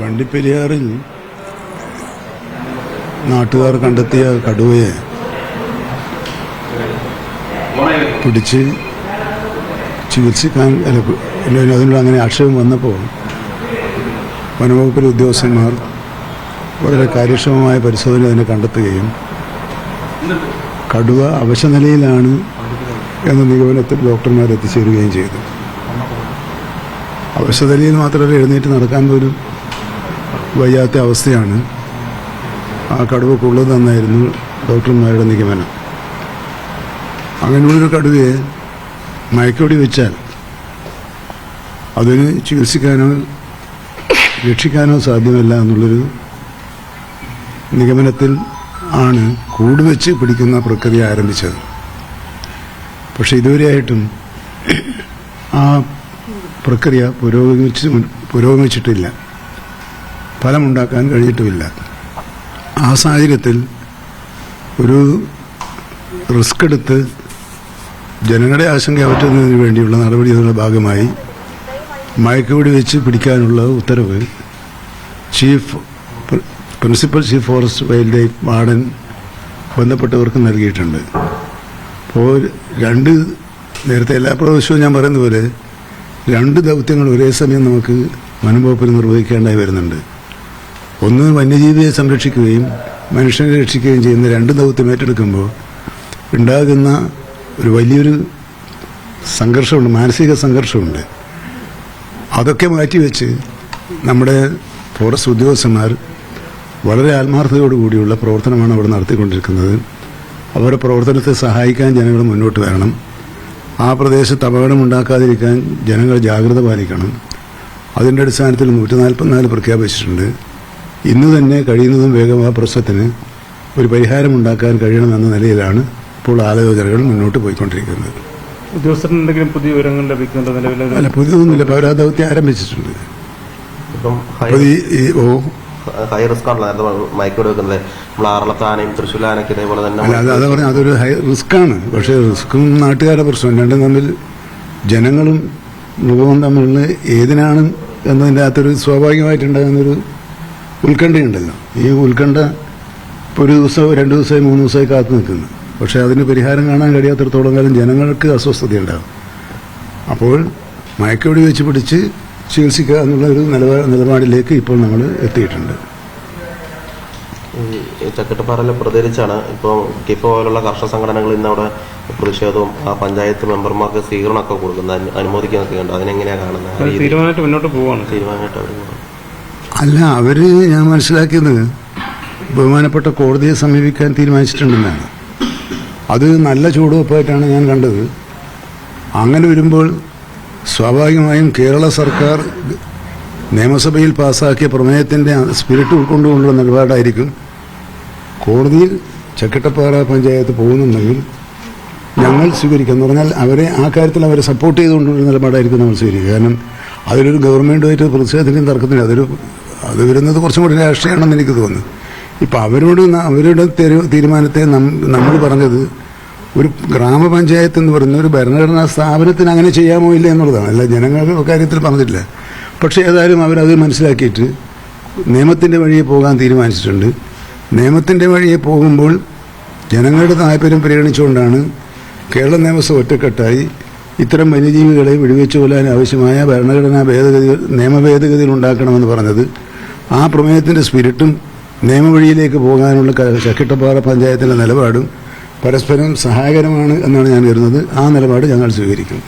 വണ്ടിപ്പെരിയാറിൽ നാട്ടുകാർ കണ്ടെത്തിയ കടുവയെ പിടിച്ച് ചികിത്സിക്കാൻ അതിനുള്ള അങ്ങനെ ആക്ഷേപം വന്നപ്പോൾ വനംവകുപ്പിലെ ഉദ്യോഗസ്ഥന്മാർ വളരെ കാര്യക്ഷമമായ പരിശോധന അതിനെ കണ്ടെത്തുകയും കടുവ അവശനിലയിലാണ് എന്ന നിഗമനത്തിൽ ഡോക്ടർമാർ എത്തിച്ചേരുകയും ചെയ്തു. അവശനിലയിൽ മാത്രമല്ല, എഴുന്നേറ്റ് നടക്കാൻ പോലും വയ്യാത്ത അവസ്ഥയാണ് ആ കടുവക്കുള്ളതെന്നായിരുന്നു ഡോക്ടർമാരുടെ നിഗമനം. അങ്ങനെയുള്ളൊരു കടുവയെ മയക്കുവെടി വെച്ചാൽ അതിന് ചികിത്സിക്കാനോ രക്ഷിക്കാനോ സാധ്യമല്ല എന്നുള്ളൊരു നിഗമനത്തിൽ ആണ് കൂടുവെച്ച് പിടിക്കുന്ന പ്രക്രിയ ആരംഭിച്ചത്. പക്ഷെ ഇതുവരെയായിട്ടും ആ പ്രക്രിയ പുരോഗമിച്ചിട്ടില്ല, ഫലമുണ്ടാക്കാൻ കഴിഞ്ഞിട്ടുമില്ല. ആ സാഹചര്യത്തിൽ ഒരു റിസ്ക് എടുത്ത് ജനങ്ങളുടെ ആശങ്ക അകറ്റുന്നതിന് വേണ്ടിയുള്ള നടപടികളുടെ ഭാഗമായി മയക്കുവെടി വെച്ച് പിടിക്കാനുള്ള ഉത്തരവ് principal chief forest wildlife warden ബന്ധപ്പെട്ടവർക്ക് നൽകിയിട്ടുണ്ട്. അപ്പോൾ നേരത്തെ എല്ലാ പ്രാവശ്യവും ഞാൻ പറയുന്ന പോലെ 2 ദൗത്യങ്ങൾ ഒരേ സമയം നമുക്ക് വനംവകുപ്പിൽ നിർവഹിക്കേണ്ടതായി വരുന്നുണ്ട്. ഒന്ന്, വന്യജീവിയെ സംരക്ഷിക്കുകയും മനുഷ്യനെ രക്ഷിക്കുകയും ചെയ്യുന്ന 2 ദൗത്യം ഏറ്റെടുക്കുമ്പോൾ ഉണ്ടാകുന്ന ഒരു വലിയൊരു സംഘർഷമുണ്ട്, മാനസിക സംഘർഷമുണ്ട്. അതൊക്കെ മാറ്റിവെച്ച് നമ്മുടെ ഫോറസ്റ്റ് ഉദ്യോഗസ്ഥന്മാർ വളരെ ആത്മാർത്ഥതയോടുകൂടിയുള്ള പ്രവർത്തനമാണ് അവിടെ നടത്തിക്കൊണ്ടിരിക്കുന്നത്. അവരുടെ പ്രവർത്തനത്തെ സഹായിക്കാൻ ജനങ്ങൾ മുന്നോട്ട് വരണം. ആ പ്രദേശത്ത് അപകടമുണ്ടാക്കാതിരിക്കാൻ ജനങ്ങൾ ജാഗ്രത പാലിക്കണം. അതിൻ്റെ അടിസ്ഥാനത്തിൽ 144 പ്രഖ്യാപിച്ചിട്ടുണ്ട്. ഇന്ന് തന്നെ കഴിയുന്നതും വേഗം ആ പ്രശ്നത്തിന് ഒരു പരിഹാരമുണ്ടാക്കാൻ കഴിയണമെന്ന നിലയിലാണ് ഇപ്പോൾ ആലോചനകൾ മുന്നോട്ട് പോയിക്കൊണ്ടിരിക്കുന്നത്. ഉദ്യോഗസ്ഥർ എന്തെങ്കിലും പുതിയ വിവരങ്ങൾ ലഭിക്കുന്നുണ്ടോ? നിലവിൽ അല്ല, പുതിയതൊന്നുമില്ല. പൗരാ ദൗത്യം ആരംഭിച്ചിട്ടുണ്ട്. ഹൈ റിസ്ക് ആണല്ലോ മയക്കുവെടി വെക്കുന്നത്. നമ്മൾ ആറളത്താനയും തൃശ്ശൂലാനൊക്കെ ഇതേപോലെ തന്നെ അതാ പറഞ്ഞ അതൊരു ഹൈ റിസ്ക്കാണ്. പക്ഷേ റിസ്ക്കും നാട്ടുകാരുടെ പ്രശ്നം രണ്ടും തമ്മിൽ ജനങ്ങളും മൃഗവും തമ്മിലുള്ള ഏതിനാണ് എന്നതിൻ്റെ അകത്തൊരു സ്വാഭാവികമായിട്ടുണ്ടാകുന്നൊരു ഉത്കണ്ഠയുണ്ടല്ലോ. ഈ ഉത്കണ്ഠ ഇപ്പോൾ ഒരു ദിവസം 2 ദിവസമായി 3 ദിവസമായി കാത്തു നിൽക്കുന്നു. പക്ഷേ അതിന് പരിഹാരം കാണാൻ കഴിയാത്തിടത്തോളം കാലം ജനങ്ങൾക്ക് അസ്വസ്ഥതയുണ്ടാകും. അപ്പോൾ മയക്കുവെടി വെച്ച് പിടിച്ച് ചികിത്സിക്കുക എന്നുള്ള ഒരു നിലപാടിലേക്ക് ഇപ്പോൾ നമ്മൾ എത്തിയിട്ടുണ്ട്. ചക്കട്ടപ്പാറയിൽ പ്രതികരിച്ചാണ് ഇപ്പോൾ കിഫ പോലുള്ള കർഷക സംഘടനകൾ ഇന്ന് അവിടെ പ്രതിഷേധവും ആ പഞ്ചായത്ത് മെമ്പർമാർക്ക് സ്വീകരണമൊക്കെ കൊടുക്കുന്നത് അനുമോദിക്കുന്നൊക്കെ ഉണ്ട്. അതിനെങ്ങനെയാണ് കാണുന്നത്? തീരുമാനമായിട്ട് മുന്നോട്ട് പോവാണ്. അല്ല, അവര് ഞാൻ മനസ്സിലാക്കിയത് ബഹുമാനപ്പെട്ട കോടതിയെ സമീപിക്കാൻ തീരുമാനിച്ചിട്ടുണ്ടെന്നാണ്. അത് നല്ല ചുവടുവെപ്പായിട്ടാണ് ഞാൻ കണ്ടത്. അങ്ങനെ വരുമ്പോൾ സ്വാഭാവികമായും കേരള സർക്കാർ നിയമസഭയിൽ പാസ്സാക്കിയ പ്രമേയത്തിൻ്റെ സ്പിരിറ്റ് ഉൾക്കൊണ്ടുകൊണ്ടുള്ള നിലപാടായിരിക്കും കോടതിയിൽ ചക്കട്ടപ്പാറ പഞ്ചായത്ത് പോകുന്നുണ്ടെങ്കിൽ ഞങ്ങൾ സ്വീകരിക്കുക എന്ന് പറഞ്ഞാൽ ആ കാര്യത്തിൽ അവരെ സപ്പോർട്ട് ചെയ്തുകൊണ്ടുള്ള നിലപാടായിരിക്കും നമ്മൾ സ്വീകരിക്കുക. കാരണം അതിലൊരു ഗവൺമെൻറ്റുമായിട്ട് പ്രതിഷേധത്തിൻ്റെയും തർക്കത്തിനും അത് വരുന്നത് കുറച്ചും കൂടി രാഷ്ട്രീയമാണെന്ന് എനിക്ക് തോന്നുന്നു. ഇപ്പം അവരുടെ തീരുമാനത്തെ നമ്മൾ പറഞ്ഞത് ഒരു ഗ്രാമപഞ്ചായത്ത് എന്ന് പറയുന്ന ഒരു ഭരണഘടനാ സ്ഥാപനത്തിന് അങ്ങനെ ചെയ്യാമോ ഇല്ല എന്നുള്ളതാണ്. അല്ല, ജനങ്ങളുടെ കാര്യത്തിൽ പറഞ്ഞിട്ടില്ല. പക്ഷേ ഏതായാലും അവരത് മനസ്സിലാക്കിയിട്ട് നിയമത്തിൻ്റെ വഴിയെ പോകാൻ തീരുമാനിച്ചിട്ടുണ്ട്. നിയമത്തിൻ്റെ വഴിയെ പോകുമ്പോൾ ജനങ്ങളുടെ താല്പര്യം പരിഗണിച്ചുകൊണ്ടാണ് കേരള നിയമസഭ ഒറ്റക്കെട്ടായി ഇത്തരം വന്യജീവികളെ വെടിവെച്ചു കൊല്ലാൻ ആവശ്യമായ ഭരണഘടനാ നിയമഭേദഗതികൾ ഉണ്ടാക്കണമെന്ന് പറഞ്ഞത്. ആ പ്രമേയത്തിൻ്റെ സ്പിരിറ്റും നിയമവഴിയിലേക്ക് പോകാനുള്ള ചക്കട്ടപ്പാറ പഞ്ചായത്തിൻ്റെ നിലപാടും പരസ്പരം സഹായകരമാണ് എന്നാണ് ഞാൻ കരുതുന്നത്. ആ നിലപാട് ഞങ്ങൾ സ്വീകരിക്കും.